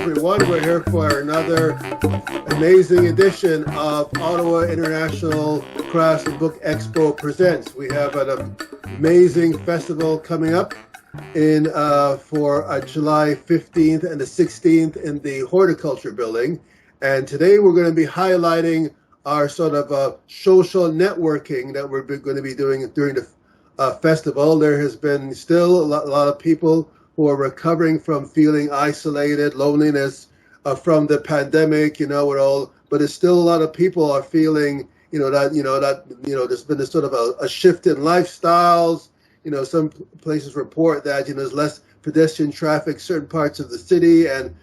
everyone. We're here for another amazing edition of Ottawa International Crafts and Book Expo Presents. We have an amazing festival coming up in for July 15th and the 16th in the Horticulture Building. And today we're going to be highlighting our sort of social networking that we're going to be doing during the festival. There has been still a lot of people who are recovering from feeling isolated, loneliness from the pandemic. But there's still a lot of people are feeling, there's been a sort of a shift in lifestyles. Some places report that there's less pedestrian traffic, certain parts of the city, and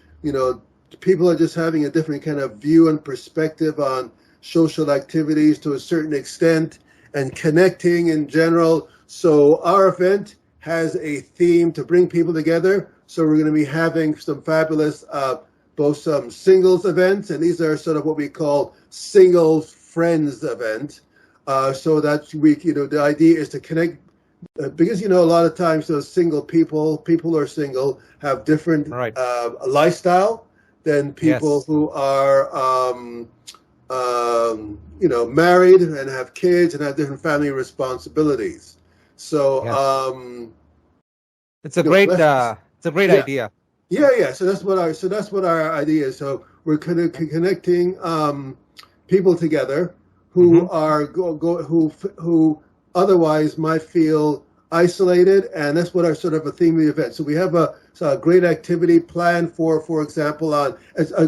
people are just having a different kind of view and perspective on social activities to a certain extent and connecting in general. So our event has a theme to bring people together. So we're going to be having some fabulous, both some singles events, and these are sort of what we call singles friends event. So that we, the idea is to connect, because, a lot of times those single people who are single have different lifestyle than people who are, married and have kids and have different family responsibilities. So it's a great idea. Yeah. So that's what our idea is. So we're connecting people together who are who otherwise might feel isolated, and that's what our sort of a theme of the event. So we have a great activity planned for example, on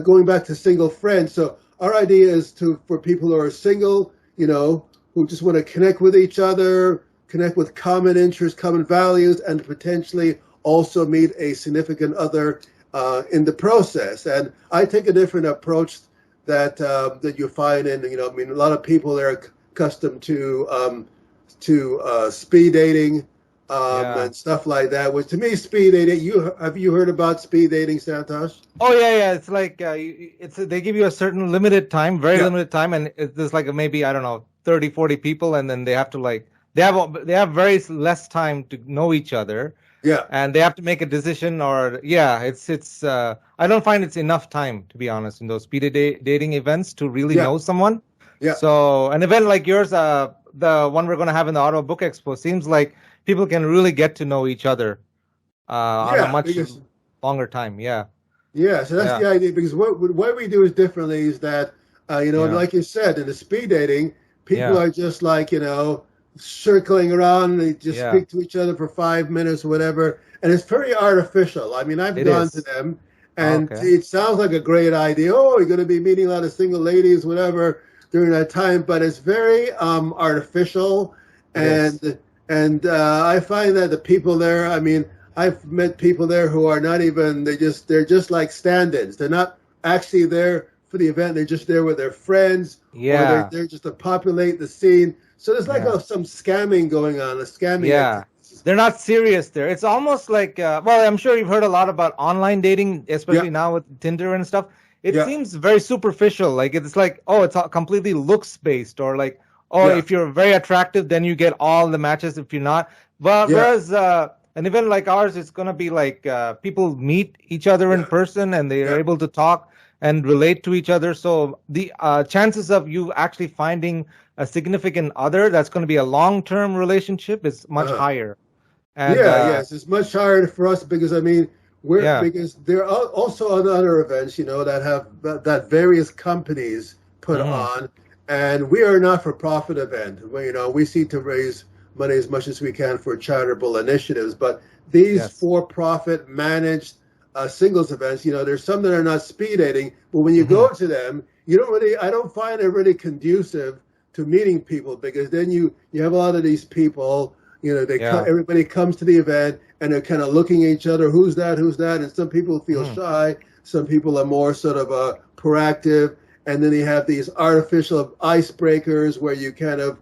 going back to single friends. So our idea is for people who are single, who just want to connect with each other, connect with common interests, common values, and potentially also meet a significant other in the process. And I take a different approach that you find in, a lot of people are accustomed to speed dating and stuff like that. Which to me, speed dating. Have you heard about speed dating, Santosh? Oh yeah. It's like they give you a certain limited time, very limited time, and there's like maybe 30, 40 people, and then they have to they have very less time to know each other. Yeah. And they have to make a decision, or it's I don't find it's enough time, to be honest, in those speed dating events to really know someone. Yeah. So an event like yours, the one we're going to have in the Ottawa Book Expo, seems like people can really get to know each other on a much longer time. Yeah. Yeah. So that's the idea, because what we do is differently is that, like you said, in the speed dating, people are just circling around, and they just speak to each other for 5 minutes or whatever, and it's very artificial. I've gone to them, and it sounds like a great idea. Oh, you're going to be meeting a lot of single ladies, whatever, during that time, but it's very artificial, and I find that the people there, I've met people there who are not even, they're just like stand-ins. They're not actually there for the event. They're just there with their friends, or they're there just to populate the scene. So there's some scamming going on, They're not serious there. It's almost like, I'm sure you've heard a lot about online dating, especially now with Tinder and stuff. It seems very superficial. It's it's completely looks based, or if you're very attractive, then you get all the matches. If you're not, whereas an event like ours, it's going to be people meet each other in person, and they are able to talk and relate to each other. So the chances of you actually finding a significant other that's going to be a long-term relationship is much higher. And, yes, it's much higher for us because because there are also other events, that have that various companies put on, and we are a not-for-profit event. We seek to raise money as much as we can for charitable initiatives, but these for-profit managed singles events, there's some that are not speed dating, but when you go to them, I don't find it really conducive to meeting people, because then you have a lot of these people, everybody comes to the event and they're kind of looking at each other, who's that, and some people feel shy, some people are more sort of proactive, and then you have these artificial icebreakers where you kind of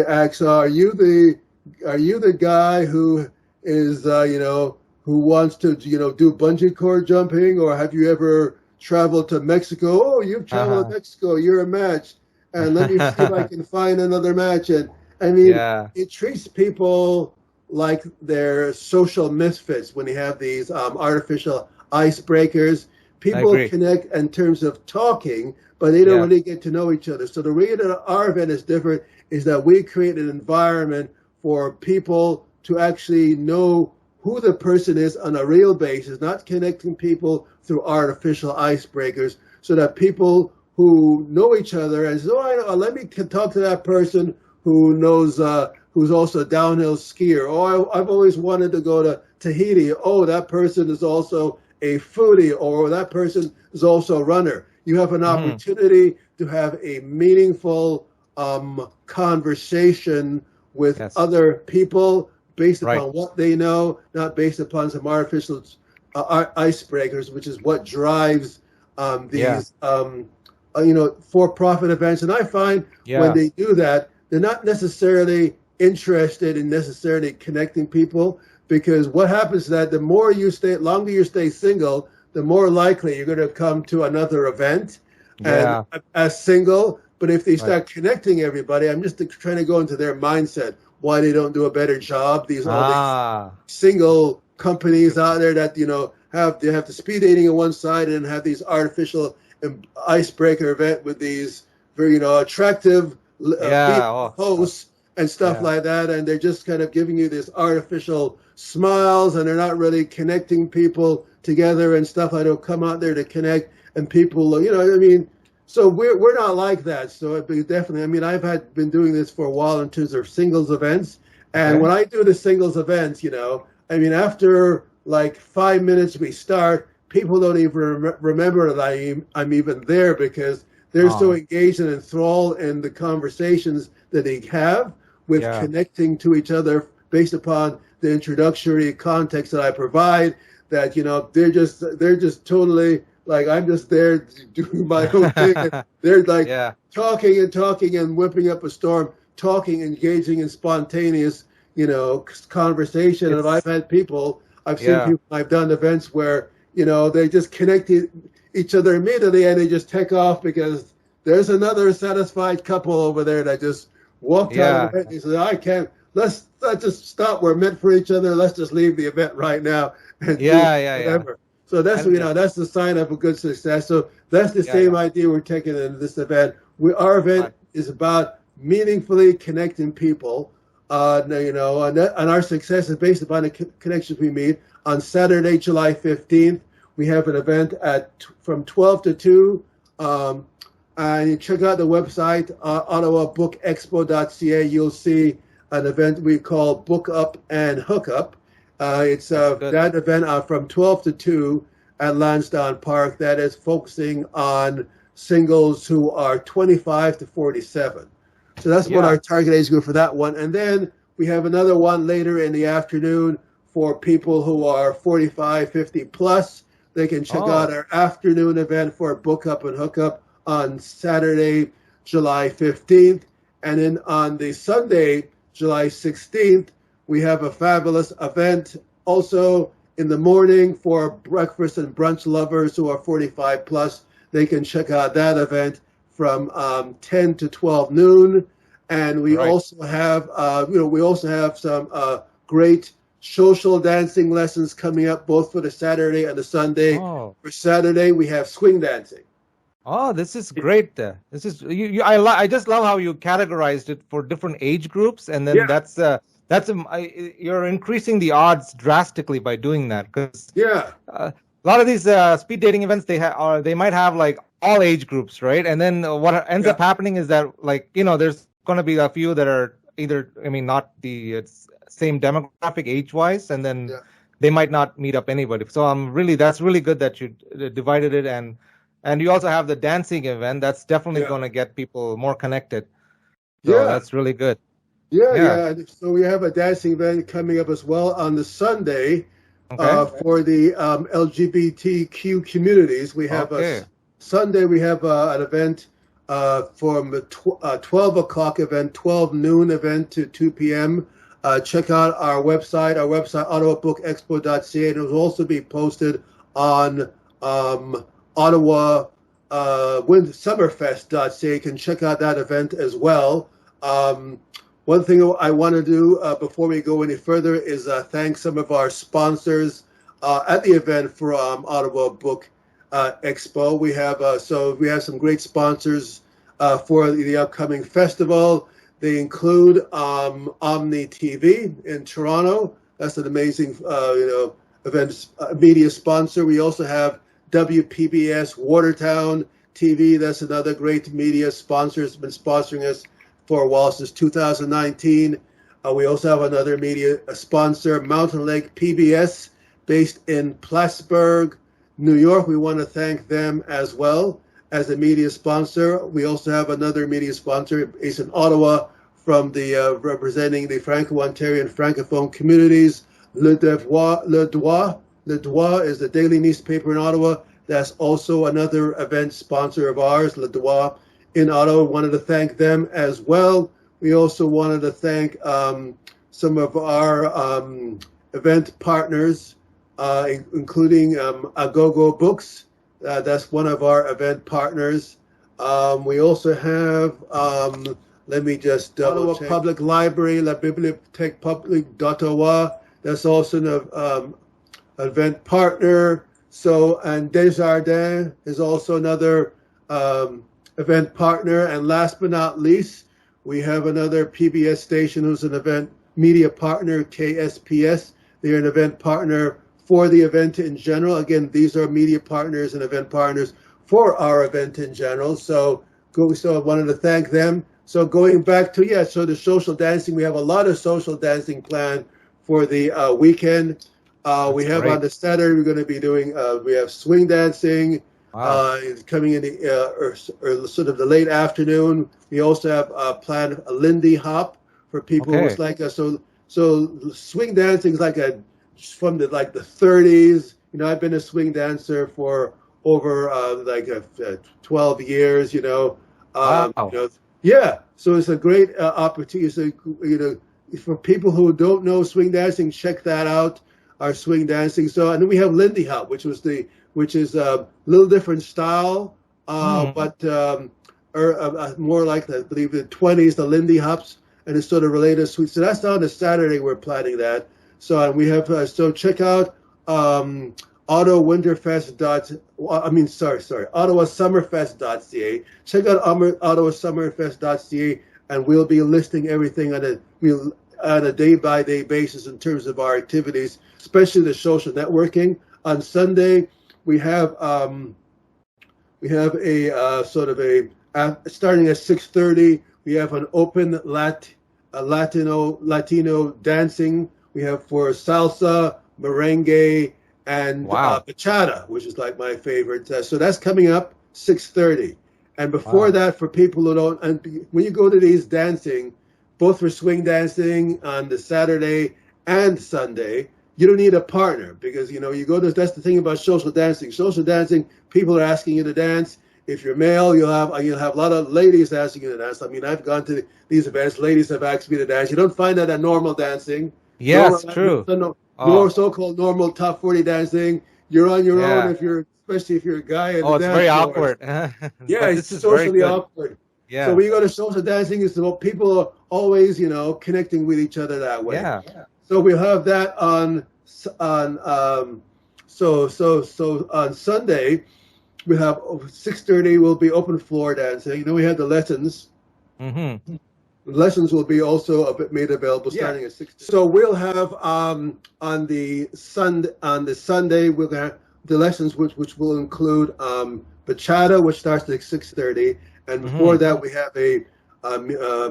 ask, are you the guy who is who wants to do bungee cord jumping, or have you ever traveled to Mexico? Oh, you've traveled to Mexico, you're a match. And let me see if I can find another match. And it treats people like they're social misfits when you have these artificial icebreakers, I people agree. connect in terms of talking, but they don't Yeah. really get to know each other. So the reason that our event is different is that we create an environment for people to actually know who the person is on a real basis, not connecting people through artificial icebreakers, so that people who know each other and say, oh, let me talk to that person who knows, who's also a downhill skier. Oh, I've always wanted to go to Tahiti. Oh, that person is also a foodie, or that person is also a runner. You have an Hmm. opportunity to have a meaningful conversation with Yes. other people based Right. upon what they know, not based upon some artificial icebreakers, which is what drives Yeah. these for-profit events. And I find when Yeah. they do that, they're not necessarily interested in necessarily connecting people, because what happens is that the more you stay, longer you stay single, the more likely you're going to come to another event and Yeah. as single. But if they Right. start connecting everybody, I'm just trying to go into their mindset, why they don't do a better job. All these Ah. single companies out there that have the speed dating on one side and have these artificial icebreaker event with these very attractive Yeah. female Oh. hosts and stuff Yeah. like that, and they're just kind of giving you this artificial smiles, and they're not really connecting people together and stuff. I don't come out there to connect, and people, I mean. So we're not like that. So it'd be definitely. I mean, been doing this for a while in terms of singles events, and Okay. when I do the singles events, I mean, after like 5 minutes we start, people don't even remember that I'm even there, because they're so Oh. engaged and enthralled in the conversations that they have with Yeah. connecting to each other based upon the introductory context that I provide, that they're just totally like, I'm just there doing my own thing, and they're like Yeah. talking and talking and whipping up a storm, talking, engaging in spontaneous conversation. And It's I've seen yeah. people, I've done events where they just connected each other immediately, and they just take off because there's another satisfied couple over there that just walked out of the Yeah. event. He said, I can't, let's just stop, we're meant for each other, let's just leave the event right now and do Yeah. Yeah. Yeah. whatever. So that's And that's the sign of a good success. So that's the yeah. same Yeah. idea we're taking in this event. Our event Right. is about meaningfully connecting people. And our success is based upon the connections we meet. On Saturday, July 15th, we have an event from 12 to 2. And you check out the website, ottawabookexpo.ca. You'll see an event we call Book Up and Hook Up. It's That's good. that event from 12 to 2 at Lansdowne Park, that is focusing on singles who are 25 to 47. So that's what Yeah. our target age group for that one. And then we have another one later in the afternoon for people who are 45, 50 plus. They can check out Oh. our afternoon event for Book Up and Hook Up on Saturday, July 15th. And then on the Sunday, July 16th, we have a fabulous event also in the morning for breakfast and brunch lovers who are 45 plus. They can check out that event from 10 to 12 noon. And we Right. also have, some great social dancing lessons coming up both for the Saturday and the Sunday. Oh. For Saturday, we have swing dancing. Oh, this is great. This is I just love how you categorized it for different age groups, and then Yeah, you're increasing the odds drastically by doing that, because yeah, a lot of these speed dating events they might have like all age groups, right? And then what ends yeah, up happening is that, like, there's going to be a few that are either, I mean, not the same demographic age wise, and then yeah, they might not meet up anybody. So that's really good that you divided it, and you also have the dancing event that's definitely yeah, going to get people more connected. So yeah. that's really good. Yeah, Yeah. yeah. So we have a dancing event coming up as well on the Sunday Okay. for the LGBTQ communities. We have Okay. Sunday. We have an event from 12 o'clock event, 12 noon event to 2 p.m. Check out our website, ottawabookexpo.ca. It will also be posted on Ottawa Summerfest.ca. You can check out that event as well. One thing I want to do before we go any further is thank some of our sponsors at the event from Ottawa Book Expo. We have some great sponsors for the upcoming festival. They include Omni TV in Toronto. That's an amazing event media sponsor. We also have WPBS Watertown TV. That's another great media sponsor. It's been sponsoring us for a while, since 2019. We also have another media sponsor, Mountain Lake PBS, based in Plattsburgh, New York. We want to thank them as well as a media sponsor. We also have another media sponsor based in Ottawa from the representing the Franco-Ontarian Francophone communities. Le Devoir is the daily newspaper in Ottawa. That's also another event sponsor of ours, Le Devoir in Ottawa. Wanted to thank them as well. We also wanted to thank some of our event partners, including Agogo Books. That's one of our event partners. We also have, let me just double check. Public Library, La Bibliothèque Publique d'Ottawa. That's also an event partner. So, and Desjardins is also another event partner. And last but not least, we have another PBS station who's an event media partner, KSPS. They're an event partner for the event in general. Again, these are media partners and event partners for our event in general. So I wanted to thank them. So going back to, so the social dancing, we have a lot of social dancing planned for the weekend. We have great. On the Saturday, we're going to be doing, we have swing dancing. Wow. Coming in the sort of the late afternoon. We also have planned a Lindy Hop for people who's like so swing dancing is like from the 30s. I've been a swing dancer for over 12 years. Wow. So it's a great opportunity. So, for people who don't know swing dancing, check that out. Our swing dancing. So, and then we have Lindy Hop, which is a little different style, but more like I believe the 20s, the Lindy Hops, and it's sort of related sweet. So that's on a Saturday. We're planning that. So and we have so check out OttawaSummerfest.ca. Check out OttawaSummerfest.ca, and we'll be listing everything on a day-by-day basis in terms of our activities, especially the social networking. On Sunday, we have a sort of starting at 6:30. We have an open Latino dancing. We have for salsa, merengue, and bachata, which is like my favorite. So that's coming up 6:30. And before that, for people who don't, and when you go to these dancing, both for swing dancing on the Saturday and Sunday, you don't need a partner because, you go to, that's the thing about social dancing. Social dancing, people are asking you to dance. If you're male, you'll have a lot of ladies asking you to dance. I mean, I've gone to these events, ladies have asked me to dance. You don't find that at normal dancing. Yes, true. More so-called normal top 40 dancing. You're on your own especially if you're a guy. It's very awkward. It's socially awkward. Yeah. So when you go to social dancing, it's about people are always, connecting with each other that way. Yeah. So we'll have that on Sunday. We have 6:30 will be open floor dancing. We have the lessons. Mm-hmm. The lessons will be also a bit made available starting at 6:30. So we'll have on the Sunday we'll have the lessons which will include bachata, which starts at 6:30, and before that we have a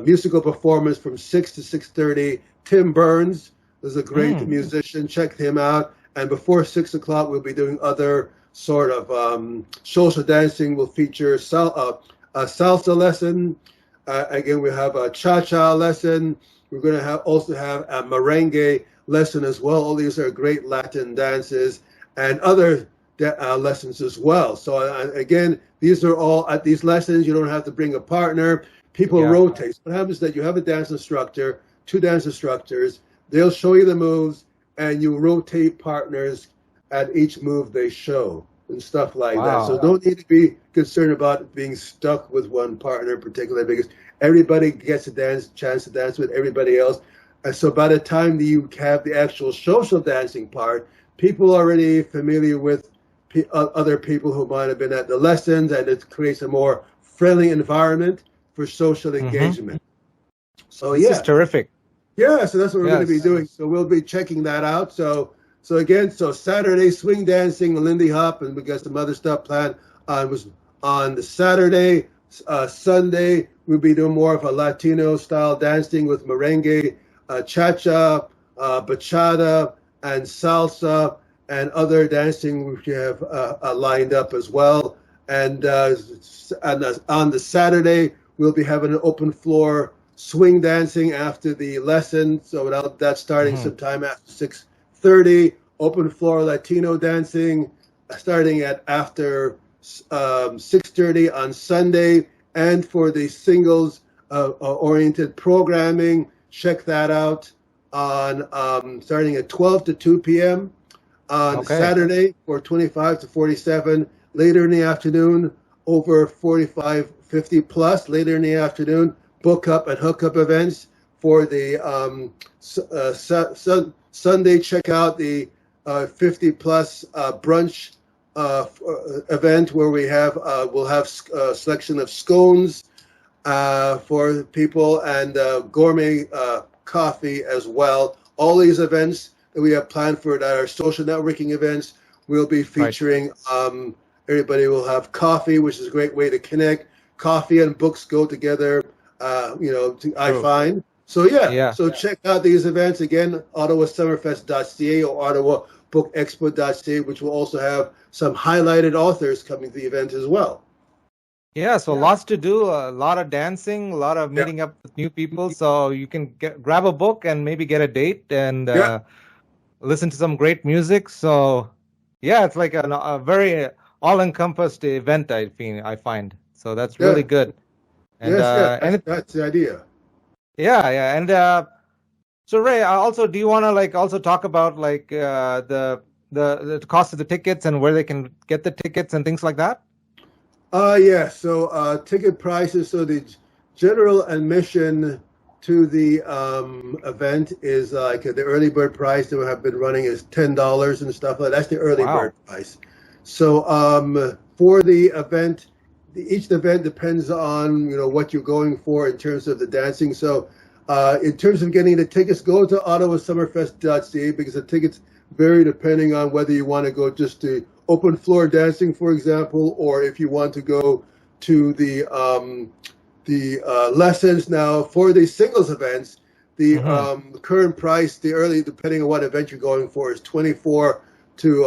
musical performance from 6 to 6:30. Tim Burns is a great musician. Check him out. And before 6 o'clock, we'll be doing other sort of social dancing. Will feature a salsa lesson. Again, we have a cha-cha lesson. We're going to also have a merengue lesson as well. All these are great Latin dances and other lessons as well. So again, these are all at these lessons. You don't have to bring a partner. People rotate. What happens is that you have a dance instructor, 2 dance instructors. They'll show you the moves, and you rotate partners at each move they show and stuff like that. So don't need to be concerned about being stuck with one partner in particular because everybody gets a chance to dance with everybody else. And so by the time you have the actual social dancing part, people are already familiar with other people who might have been at the lessons, and it creates a more friendly environment for social engagement. So this is terrific. Yeah, so that's what we're going to be doing. So we'll be checking that out. So again, Saturday swing dancing, Lindy Hop, and we got some other stuff planned on the Saturday. Sunday we'll be doing more of a Latino style dancing with merengue, cha-cha, bachata, and salsa, and other dancing which we have lined up as well. And on the Saturday we'll be having an open floor swing dancing after the lesson, so that's starting sometime after 6:30. Open floor Latino dancing starting at after 6:30 on Sunday. And for the singles oriented programming, check that out on starting at 12 to 2 p.m. on Saturday for 25 to 47. Later in the afternoon, over 45, 50 plus. Later in the afternoon, book up and hook up events. For the Sunday, check out the 50 plus brunch event where we'll have a selection of scones for people, and gourmet coffee as well. All these events that we have planned for that are social networking events will be featuring. Everybody will have coffee, which is a great way to connect. Coffee and books go together. I find. So so check out these events again, ottawasummerfest.ca or ottawabookexpo.ca, which will also have some highlighted authors coming to the event as well. So lots to do, a lot of dancing, a lot of meeting up with new people. So you can grab a book and maybe get a date and listen to some great music. So it's like a very all-encompassed event, I find. So that's really good. And, that's the idea. And so Ray, also, do you want to also talk about the cost of the tickets and where they can get the tickets and things like that? So ticket prices. So the general admission to the event is the early bird price that we have been running is $10 and stuff like that. That's the early bird price. So for the event, each event depends on what you're going for in terms of the dancing. So in terms of getting the tickets, go to ottawasummerfest.ca because the tickets vary depending on whether you want to go just to open floor dancing, for example, or if you want to go to the lessons. Now for the singles events, the current price, the early, depending on what event you're going for, is $24 to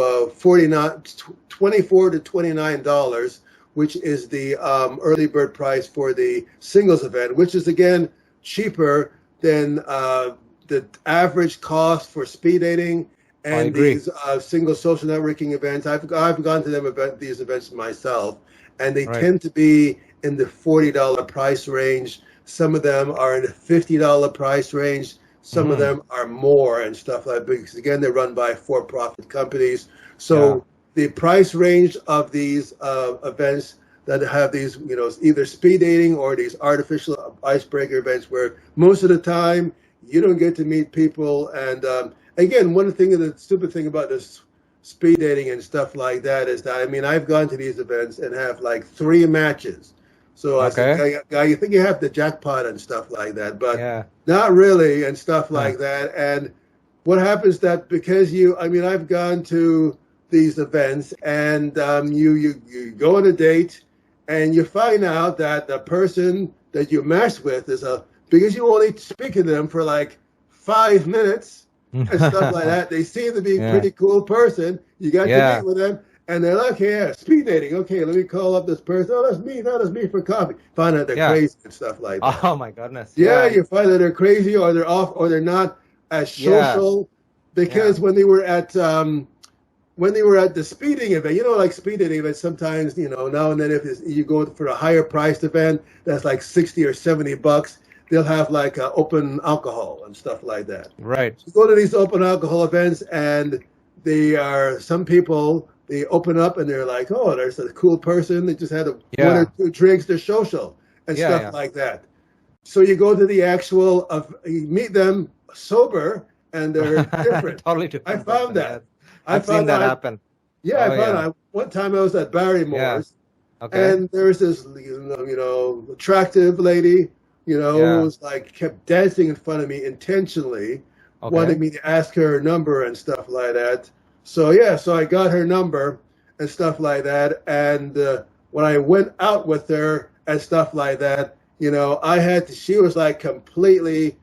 $29, which is the early bird price for the singles event, which is again cheaper than the average cost for speed dating and these single social networking events. I've gone to these events myself, and they tend to be in the $40 price range. Some of them are in the $50 price range. Some of them are more and stuff like that, because again, they're run by for-profit companies. So the price range of these events that have these, either speed dating or these artificial icebreaker events, where most of the time you don't get to meet people. And again, one thing, the stupid thing about this speed dating and stuff like that is that, I've gone to these events and have 3 matches. So I think you think you have the jackpot and stuff like that, but not really and stuff like that. And what happens that because I've gone to these events and you go on a date and you find out that the person that you matched with because you only speak to them for 5 minutes and stuff like that. They seem to be a pretty cool person. You got to meet with them. And they're like, speed dating. Okay, let me call up this person. Oh, that's me for coffee. Find out they're crazy and stuff like that. Oh my goodness. Yeah, you find that they're crazy or they're off or they're not as social. Because when they were at the speeding event, speed dating events, sometimes, now and then if you go for a higher priced event that's $60 or $70, they'll have open alcohol and stuff like that. Right. So you go to these open alcohol events and some people, they open up and they're like, oh, there's a cool person. They just had 1 or 2 drinks. They're social and stuff like that. So you go to the actual, you meet them sober and they're different. Totally different. I found that. I've seen that happen. Yeah, one time I was at Barrymore's, Okay. and there was this attractive lady, who Yeah. was like kept dancing in front of me intentionally, wanting Okay. me to ask her number and stuff like that. So yeah, so I got her number and stuff like that, and when I went out with her and stuff like that, I had to. She was like completely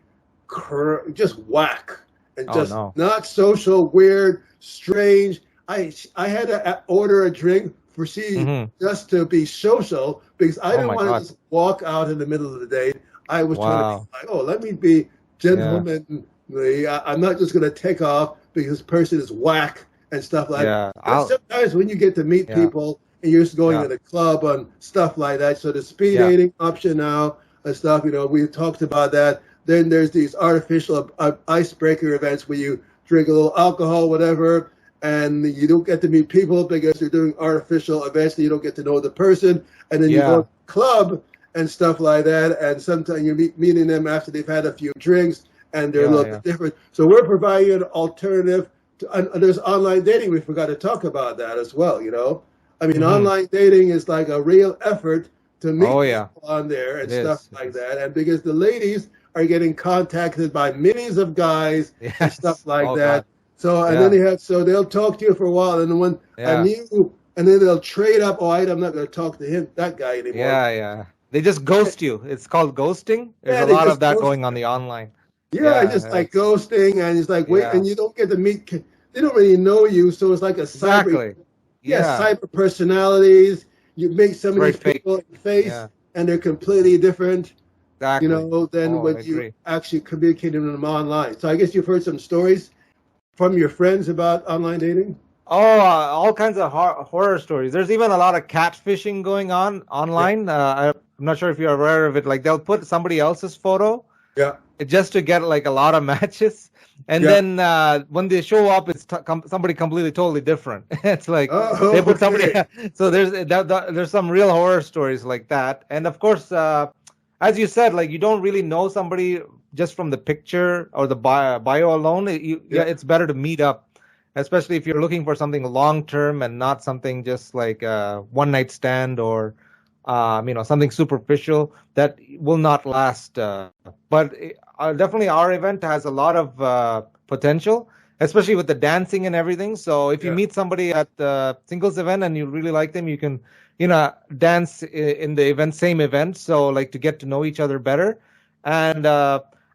just whack and Oh just no. not social, weird, strange. I had to order a drink for she Mm-hmm. just to be social because I Oh didn't my want to God. just walk out in the middle of the day. I was trying to be Wow. like, oh, let me be Yeah. gentlemanly. I'm not just going to take off because the person is whack and stuff like that. Yeah. But sometimes when you get to meet Yeah. people and you're just going Yeah. to the club and stuff like that, so the speed Yeah. dating option now and stuff, we talked about that. Then there's these artificial icebreaker events where you drink a little alcohol, whatever, and you don't get to meet people because you're doing artificial events and you don't get to know the person. And then you go Yeah. to the club and stuff like that. And sometimes you're meeting them after they've had a few drinks and they're a Yeah. little Yeah. bit different. So we're providing an alternative. And there's online dating. We forgot to talk about that as well. I mean, Mm-hmm. online dating is like a real effort to Oh meet yeah. people on there and It stuff is. It like is. that. And because the ladies are getting contacted by millions of guys and stuff Yes. like Oh that. God. So and then Yeah. they'll talk to you for a while, and when Yeah. and then they'll trade up. Oh, I'm not going to talk to that guy anymore. Yeah. Yeah. They just ghost you. It's called ghosting. There's Yeah, a they lot of just that ghost. going on the online. Yeah, just Yeah. like It's ghosting, and it's like wait, yeah. and you don't get to meet. They don't really know you, so it's like a cyber. Exactly. Yeah, Yeah. cyber personalities. You meet some It's of very these people fake. in the face, Yeah. and they're completely different. Exactly. Than Oh, when I you agree. actually communicating with them online. So I guess you've heard some stories from your friends about online dating. Oh, all kinds of horror stories. There's even a lot of catfishing going on Yeah, online. I'm not sure if you're aware of it. Like they'll put somebody else's photo yeah, just to get like a lot of matches, and yeah. then when they show up, it's somebody completely totally different. It's like they Oh, put somebody. okay. So there's some real horror stories like that, and of course, as you said, like you don't really know somebody just from the picture or the bio alone. Yeah, Yeah, it's better to meet up, especially if you're looking for something long term and not something just like a one night stand or something superficial that will not last. But definitely our event has a lot of potential, especially with the dancing and everything. So if you yeah, meet somebody at the singles event and you really like them, you can, dance in the event, same event. So like to get to know each other better. And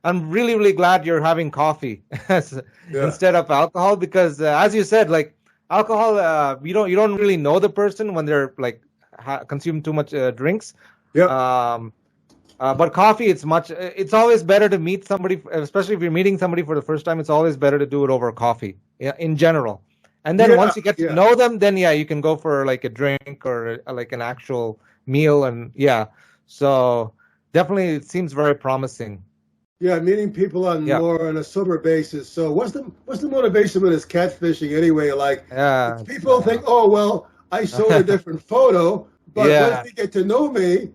I'm really, really glad you're having coffee yeah, instead of alcohol because, as you said, like alcohol, you don't really know the person when they're like consume too much drinks. yeah, Um, but coffee, it's always better to meet somebody, especially if you're meeting somebody for the first time. It's always better to do it over coffee, yeah, in general. And then yeah, once you get to yeah. know them, then yeah, you can go for like a drink or like an actual meal, and yeah. So definitely, it seems very promising. Yeah, meeting people on Yeah, more on a sober basis. So what's the motivation with this catfishing anyway? Like yeah, people think, oh well, I showed a different photo, but what if yeah, they get to know me